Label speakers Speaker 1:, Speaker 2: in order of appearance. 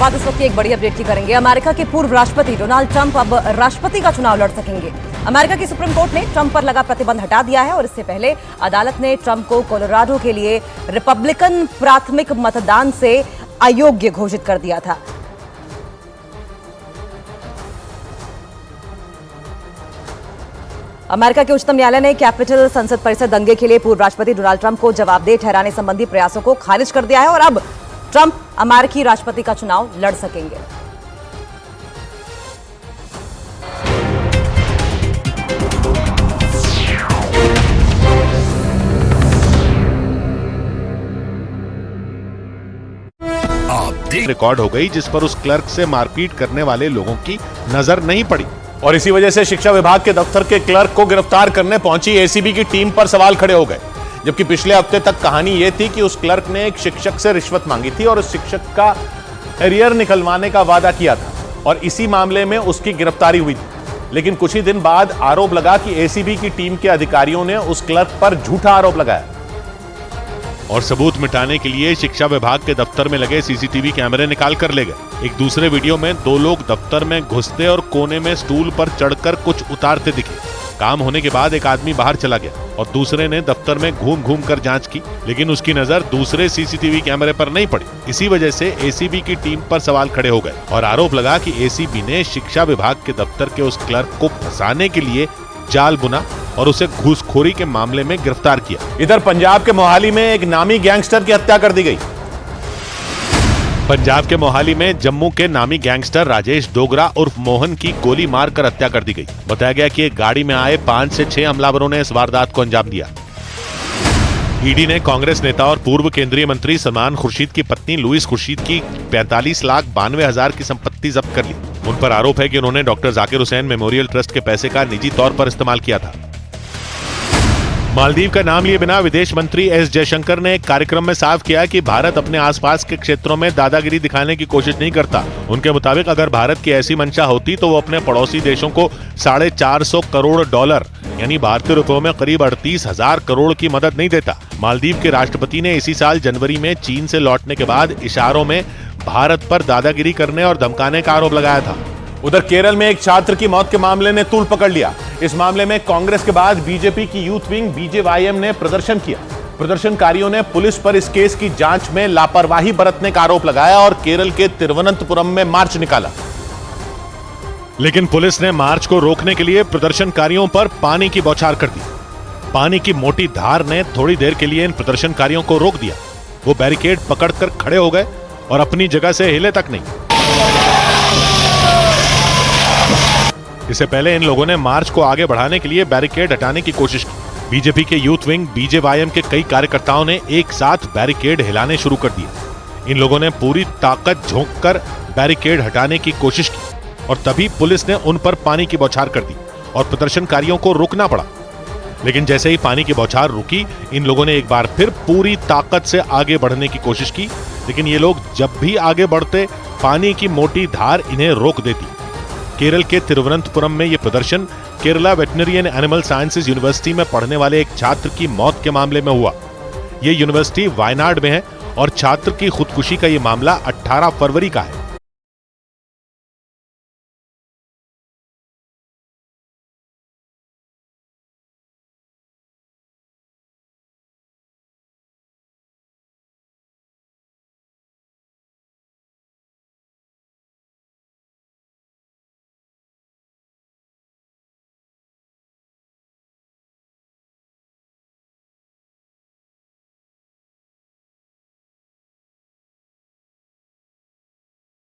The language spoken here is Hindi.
Speaker 1: बात इस वक्त की एक बड़ी अपडेट की करेंगे। अमेरिका के पूर्व राष्ट्रपति डोनाल्ड ट्रंप अब राष्ट्रपति का चुनाव लड़ सकेंगे। अमेरिका की सुप्रीम कोर्ट ने ट्रंप पर लगा प्रतिबंध हटा दिया है और इससे पहले अदालत ने ट्रंप को कोलोराडो के लिए रिपब्लिकन प्राथमिक मतदान से अयोग्य घोषित कर दिया था। अमेरिका के उच्चतम न्यायालय ने कैपिटल संसद परिसर दंगे के लिए पूर्व राष्ट्रपति डोनाल्ड ट्रंप को जवाबदेह ठहराने संबंधी प्रयासों को खारिज कर दिया है और अब ट्रंप अमेरिकी राष्ट्रपति का चुनाव लड़ सकेंगे।
Speaker 2: रिकॉर्ड हो गई जिस पर उस क्लर्क से मारपीट करने वाले लोगों की नजर नहीं पड़ी
Speaker 3: और इसी वजह से शिक्षा विभाग के दफ्तर के क्लर्क को गिरफ्तार करने पहुंची एसीबी की टीम पर सवाल खड़े हो गए। जबकि पिछले हफ्ते तक कहानी यह थी कि उस क्लर्क ने एक शिक्षक से रिश्वत मांगी थी और उस शिक्षक का एरियर निकलवाने का वादा किया था और इसी मामले में उसकी गिरफ्तारी हुई थी। लेकिन कुछ ही दिन बाद आरोप लगा कि एसीबी की टीम के अधिकारियों ने उस क्लर्क पर झूठा आरोप लगाया
Speaker 2: और सबूत मिटाने के लिए शिक्षा विभाग के दफ्तर में लगे सीसीटीवी कैमरे निकाल कर ले गए। एक दूसरे वीडियो में दो लोग दफ्तर में घुसते और कोने में स्टूल पर चढ़कर कुछ उतारते दिखे। काम होने के बाद एक आदमी बाहर चला गया और दूसरे ने दफ्तर में घूम घूम कर जांच की, लेकिन उसकी नजर दूसरे सीसीटीवी कैमरे पर नहीं पड़ी। इसी वजह से एसीबी की टीम पर सवाल खड़े हो गए और आरोप लगा कि एसीबी ने शिक्षा विभाग के दफ्तर के उस क्लर्क को फंसाने के लिए जाल बुना और उसे घूसखोरी के मामले में गिरफ्तार किया।
Speaker 3: इधर पंजाब के मोहाली में एक नामी गैंगस्टर की हत्या कर दी गई।
Speaker 2: पंजाब के मोहाली में जम्मू के नामी गैंगस्टर राजेश डोगरा उर्फ मोहन की गोली मारकर हत्या कर दी गई। बताया गया कि एक गाड़ी में आए 5 से 6 हमलावरों ने इस वारदात को अंजाम दिया। ईडी ने कांग्रेस नेता और पूर्व केंद्रीय मंत्री सलमान खुर्शीद की पत्नी लुईस खुर्शीद की 45,92,000 की संपत्ति जब्त कर ली। उन पर आरोप है कि उन्होंने doctor Zakir Hussain memorial trust के पैसे का निजी तौर पर इस्तेमाल किया था। मालदीव का नाम लिए बिना विदेश मंत्री एस जयशंकर ने एक कार्यक्रम में साफ किया कि भारत अपने आसपास के क्षेत्रों में दादागिरी दिखाने की कोशिश नहीं करता। उनके मुताबिक अगर भारत की ऐसी मंशा होती तो वो अपने पड़ोसी देशों को $450 करोड़ यानी भारतीय रुपयों में करीब 38,000 करोड़ की मदद नहीं देता। मालदीव के राष्ट्रपति ने इसी साल जनवरी में चीन से लौटने के बाद इशारों में भारत पर दादागिरी करने और धमकाने का आरोप लगाया था।
Speaker 3: उधर केरल में एक छात्र की मौत के मामले ने तूल पकड़ लिया। इस मामले में कांग्रेस के बाद बीजेपी की यूथ विंग बीजेवाईएम ने प्रदर्शन किया। प्रदर्शनकारियों ने पुलिस पर इस केस की जांच में लापरवाही बरतने का आरोप लगाया और केरल के तिरुवनंतपुरम में मार्च निकाला।
Speaker 2: लेकिन पुलिस ने मार्च को रोकने के लिए प्रदर्शनकारियों पर पानी की बौछार कर दी। पानी की मोटी धार ने थोड़ी देर के लिए इन प्रदर्शनकारियों को रोक दिया। वो बैरिकेड पकड़कर खड़े हो गए और अपनी जगह से हिले तक नहीं। इससे पहले इन लोगों ने मार्च को आगे बढ़ाने के लिए बैरिकेड हटाने की कोशिश की। बीजेपी के यूथ विंग बीजेवाईएम के कई कार्यकर्ताओं ने एक साथ बैरिकेड हिलाने शुरू कर दिए। इन लोगों ने पूरी ताकत झोंककर बैरिकेड हटाने की कोशिश की और तभी पुलिस ने उन पर पानी की बौछार कर दी और प्रदर्शनकारियों को रुकना पड़ा। लेकिन जैसे ही पानी की बौछार रुकी, इन लोगों ने एक बार फिर पूरी ताकत से आगे बढ़ने की कोशिश की, लेकिन ये लोग जब भी आगे बढ़ते पानी की मोटी धार इन्हें रोक देती। केरल के तिरुवनंतपुरम में यह प्रदर्शन Kerala veterinary and animal sciences university में पढ़ने वाले एक छात्र की मौत के मामले में हुआ। यह यूनिवर्सिटी वायनाड में है और छात्र की खुदकुशी का यह मामला 18 फरवरी का है।